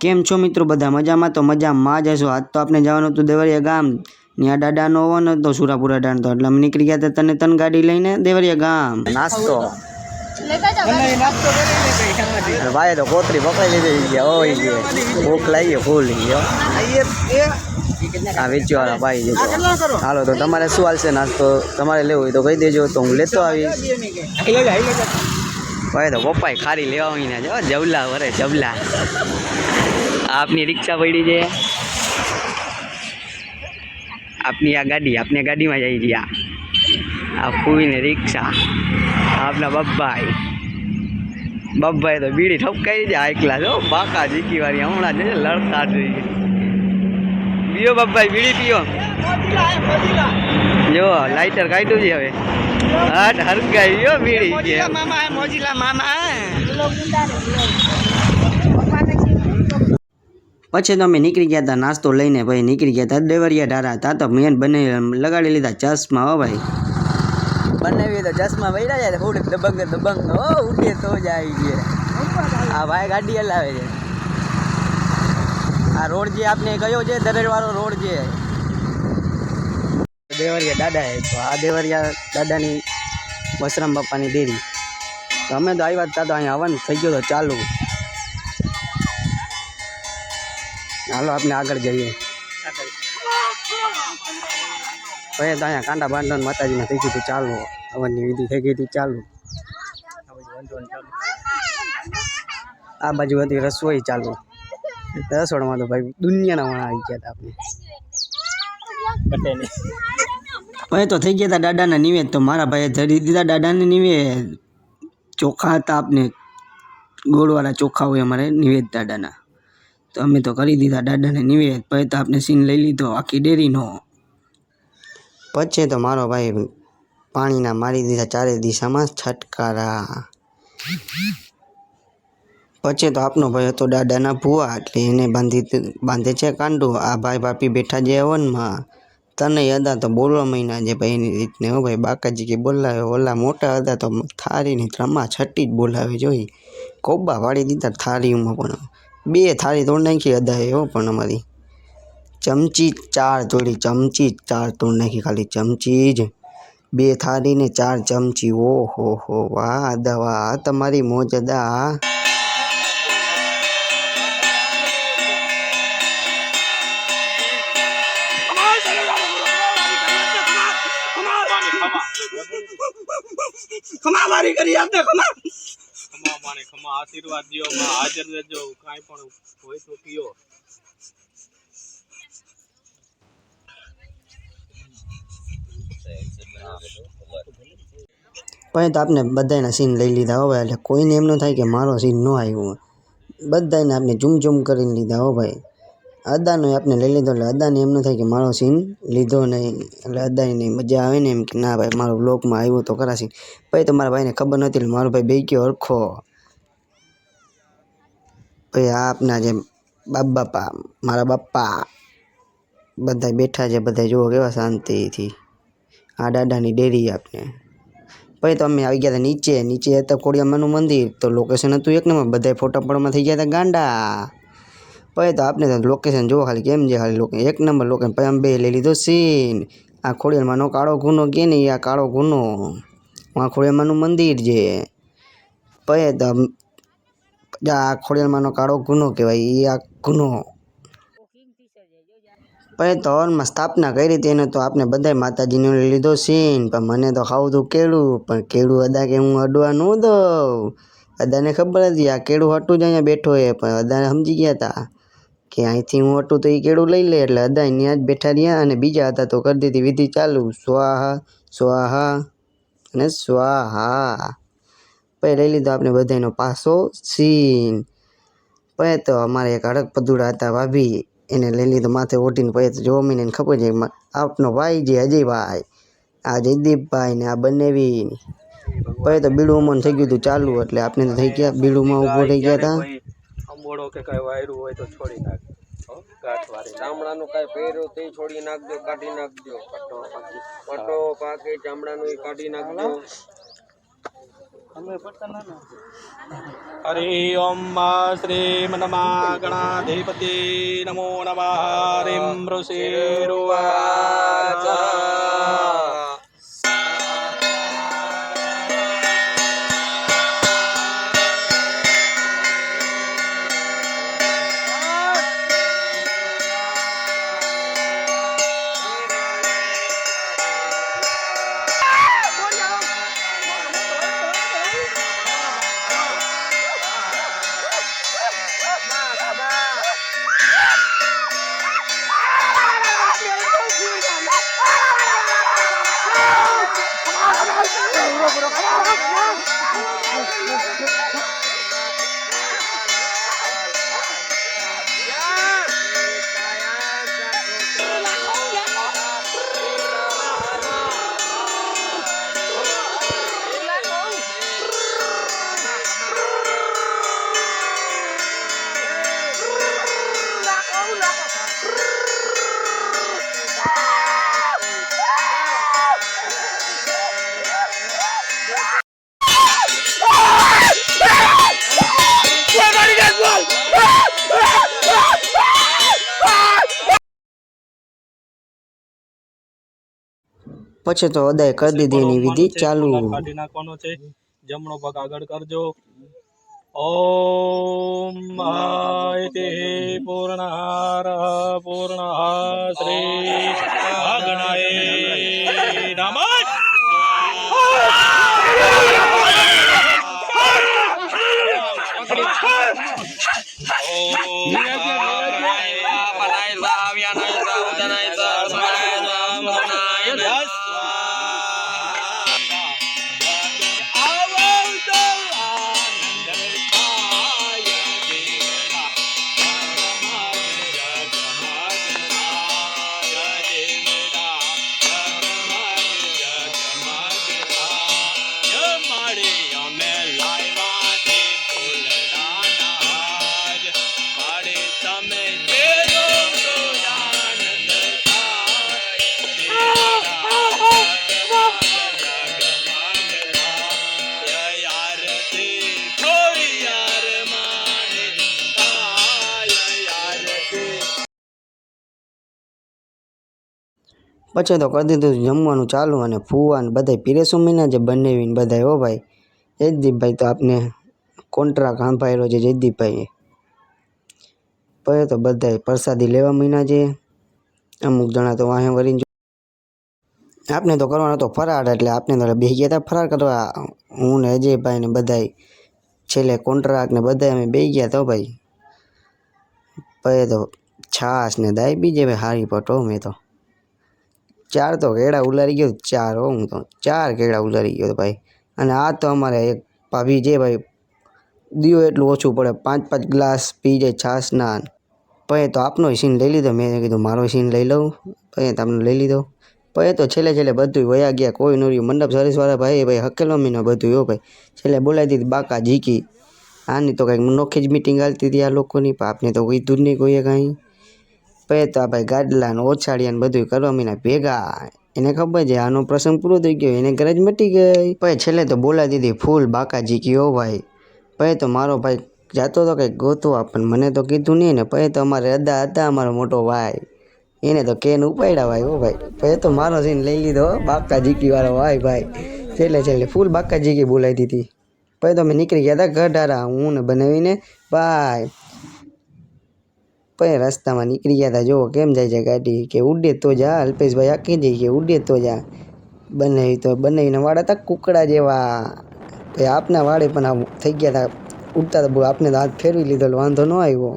કેમ છો મિત્રો બધા મજામાં? તો મજામાં જ હશો। આજ તો આપણે જવાનું હતું દેવરિયા ગામ। ત્યાં દાદાનો હોવાનો હતો સુરાપુરા દાન તો એટલે અમે નીકળી ગયા હતા તને ગાડી લઈને દેવરિયા ગામ। નાસ્તો ભાઈ તો કોતરી પકડી લીધી ગયા હોય છે ભૂખ લાગી ફૂલ આ વેચવાળા ભાઈ છે। હાલો તો તમારે શું હાલશે નાસ્તો તમારે લેવો હોય તો કહી દેજો તો હું લેતો આવીશ। ભાઈ તો પપ્પાએ ખારી લેવા આવીને જો જવલા વરે જવલા। आपनी रिक्शा पड़ी है अपनी आ गाड़ी में जाइए आप पूरी ने रिक्शा अपना बब्बाई तो बीड़ी ठपकाई दे हाई क्लास हो बाका जीकी वाली हमणा जे लड़का જોઈએ पियो बब्बाई बीड़ी पियो जो लाइटर काट्યું છે હવે હટ હરગાઈયો બીડી છે મામા મોજીલા મામા। પછી તો અમે નીકળી ગયા હતા નાસ્તો લઈને ભાઈ નીકળી ગયા હતા દેવરિયા ઢારા હતા તો મેન બને લગાડી લીધા ચશ્મા હો ભાઈ બનાવી તો ચશ્મા વૈરા જાય થોડીક દબંગ હો ઉઠે તો જાય છે આ ભાઈ ગાડી હલાવે છે। આ રોડ જે આપને કયો છે દરેડવાળો રોડ છે દેવરિયા દાદા છે તો આ દેવરિયા દાદાની વસરામ બાપાની ડેરી તો અમે તો આવ્યા હતા તો અહીંયા હવન થઈ ગયો તો ચાલુ। હાલો આપણે આગળ જઈએ ભાઈ તો અહીંયા કાંડા બાંધવાનું માતાજીને થઈ ગયું હતું ચાલુ હવનની વિધિ થઈ ગઈ હતી ચાલુ। આ બાજુ હતી રસોઈ ચાલુ રસોડામાં તો ભાઈ દુનિયાના વણા આવી ગયા હતા આપણે ભાઈ તો થઈ ગયા હતા દાદાના નિવેદ તો મારા ભાઈએ ધરી દીધા દાદાને નિવેદ ચોખા હતા આપને ગોળવાળા ચોખા હોય અમારે નિવેદ દાદાના તો અમે તો કરી દીધા દાદાને નિવેદ પછી તો આપણે સીન લઈ લીધો આખી ડેરીનો। પછી તો મારો ભાઈ પાણીના મારી દીધા ચારે દિશામાં છટકારા। પછી તો આપનો ભાઈ હતો દાદાના ભુવા એટલે એને બાંધે છે કાંડું। આ ભાઈ ભાપી બેઠા જે હવનમાં તને હતા તો બોલવા મહિના છે ભાઈ એની રીતને હો ભાઈ બાકાજી કે બોલાવે ઓલા મોટા હતા તો થાળીની ત્રમા છઠ્ઠી જ બોલાવે જોઈ કોબા વાળી દીધા થાળીમાં પણ બે થાળી તોડ નાખી અદાએ હો પણ અમારી ચમચી ચાર તોડી ચમચી ચાર તોડ નાખી ખાલી ચમચી જ બે થાળી ને ચાર ચમચી ઓહો હો વાહ અદા વાહ તમારી મોજ અદા। खमा मारी करी आपने खमा खमा माने खमा आशीर्वाद दियो में हाजिर रहजो काई पण होय तो पियो। પછી તો આપણે બધાના સીન લઈ લીધા હો ભાઈ એટલે કોઈને એમ ન થાય કે મારો સીન ન આવ્યો બધાને આપણે ઝૂમ કરીને લીધા હો ભાઈ। અદાનો આપણે લઈ લીધો એટલે અદાને એમ ન થાય કે મારો સીન લીધો નહીં એટલે અદાની મજા આવે ને એમ કે ના ભાઈ મારો બ્લોગમાં આવ્યો તો ખરા સીન। પછી તો મારા ભાઈને ખબર નહોતી એટલે મારો ભાઈ બે ગયો હરખો પછી આ આપના જે બાપા મારા બાપા બધા બેઠા છે બધા જુઓ કેવા શાંતિથી આ દાદાની ડેરી આપને। પછી તો અમે આવી ગયા હતા નીચે હતા ખોડિયારમાંનું મંદિર તો લોકેશન હતું એક નંબર બધા ફોટા પડવામાં થઈ ગયા હતા ગાંડા। પછી તો આપણે તો લોકેશન જોવો ખાલી કેમ છે ખાલી એક નંબર લોકેશન પછી અમે બે લઈ લીધો સીન આ ખોડિયારમાંનો કાળો ગુનો કે ને આ કાળો ગુનો આ ખોડિયારમાંનું મંદિર છે પછી તો આ ખોડિયારમાંનો કાળો ગુનો કહેવાય એ આ ગુનો। પછી તો હવનમાં સ્થાપના કરી હતી એને તો આપણે બધા માતાજીને લઈ લીધો સીન પણ મને તો ખાવું હતું કેળું પણ કેળું અદા કે હું અડવા ન દઉં અદાને ખબર હતી આ કેળું હટું જ અહીંયા બેઠો એ પણ અદાને સમજી ગયા હતા કે અહીંથી હું હટું તો એ કેળું લઈ લે એટલે અદા ત્યાં જ બેઠા રહ્યા અને બીજા હતા તો કરી દીધી વિધિ ચાલુ સ્વાહા સ્વાહા અને સ્વાહા। પછી લઈ લીધો આપણે બધાનો પાસો સીન। પછી તો અમારે એક હડક પદુડા હતા ભાભી એને લઈ લીધો માથે ઓઢીને પછી તો જો મહિને ખબર છે આપનો ભાઈ છે અજયભાઈ આ જયદીપભાઈ ને આ બનેવી પછી તો બીડું ઉમન થઈ ગયું હતું ચાલુ એટલે આપણે તો થઈ ગયા બીડુંમાં ઊભો થઈ ગયા હતા। અંબોડો કે કઈ વાયરું હોય તો છોડી નાખ હો ગાંઠ વાળી ચામડાનું કઈ પહેર્યું તે છોડી નાખજો કાઢી નાખજો પટો પાકે ચામડાનું કાઢી નાખજો हरि ओम श्रीमन्मा गणाधिपति नमो नमः हरिं ऋषिरुवाच પછી તો અદાય કરી દીધી એની વિધિ ચાલુ. કાઢી નાખવાનો છે. જમણો પગ આગળ કરજો. ઓમ આયતે પૂર્ણાર પૂર્ણ શ્રી ગણાય નમઃ. પછી તો કરી દીધું જમવાનું ચાલુ અને ફૂવા ને બધા પીરેશું મીના જે બંનેવીને બધા. હો ભાઈ જયદીપભાઈ તો આપને કોન્ટ્રાક્ટ સાંભળ્યો છે જયદીપભાઈએ. પછી તો બધા પ્રસાદી લેવા મીના છે. અમુક જણા તો વાહે વળીને આપણે તો કરવાનો હતો ફરાળ, એટલે આપણે તો બેસી ગયા હતા ફરાળ કરવા. હું ને અજયભાઈ ને બધા છેલ્લે કોન્ટ્રાક્ટ ને બધા અમે બેસી ગયા તો ભાઈ. પછી તો છાશ ને દાય બીજે ભાઈ હારી પટો. મેં તો 4 તો કેળા ઉલારી ગયો. 4 હું તો 4 કેળા ઉલારી ગયો ભાઈ. અને આ તો અમારે એક ભાભી છે ભાઈ, દીવો એટલું ઓછું પડે, 5-5 ગ્લાસ પી જાય છાશના. પછી તો આપનો સીન લઈ લીધો. મેં કીધું મારો સીન લઈ લઉં. પછી તમને લઈ લીધો. પછી તો છેલ્લે બધું વયા ગયા. કોઈ નો રહ્યું. મંડપ સર્વિસવાળા ભાઈ હકેલો મીનો બધું. હો ભાઈ છેલ્લે બોલાવી દીધી બાકા ઝીકી. આની તો કંઈક નોખી જ મિટિંગ હાલતી હતી આ લોકોની. આપને તો કીધું જ નહીં કોઈએ કાંઈ. પછી તો આ ભાઈ ગાડલા ને ઓછાડિયા ને બધું કરવા મીના ભેગા. એને ખબર છે આનો પ્રસંગ પૂરો થઈ ગયો, એને ઘરે જ મટી ગઈ. પછી છેલ્લે તો બોલાવી દીધી ફૂલ બાકા ઝીકી. હો ભાઈ પછી તો મારો ભાઈ જાતો હતો કંઈક ગોતવા, પણ મને તો કીધું નહીં ને. પછી તો અમારે અદા હતા અમારો મોટો ભાઈ, એને તો કેન ઉપાડ્યા ભાઈ. હો ભાઈ પછી તો મારો સીન લઈ લીધો બાકા ઝીકી વાળો ભાઈ. છેલ્લે ફૂલ બાકા ઝીકી બોલાવી દીધી. પછી તો અમે નીકળી ગયા હતા ગઢારા, હું ને બનાવીને ભાઈ. પછી રસ્તામાં નીકળી ગયા હતા. જો કેમ જાય છે ગાડી, કે ઉડે તો જા અલ્પેશભાઈ આખી જઈ, કે ઉડે તો જા. બનાવીને વાળા હતા કુકડા જેવા. પછી આપના વાળે પણ આમ થઈ ગયા હતા ઉડતા હતા. આપને તો હાથ ફેરવી લીધો, વાંધો ન આવ્યો.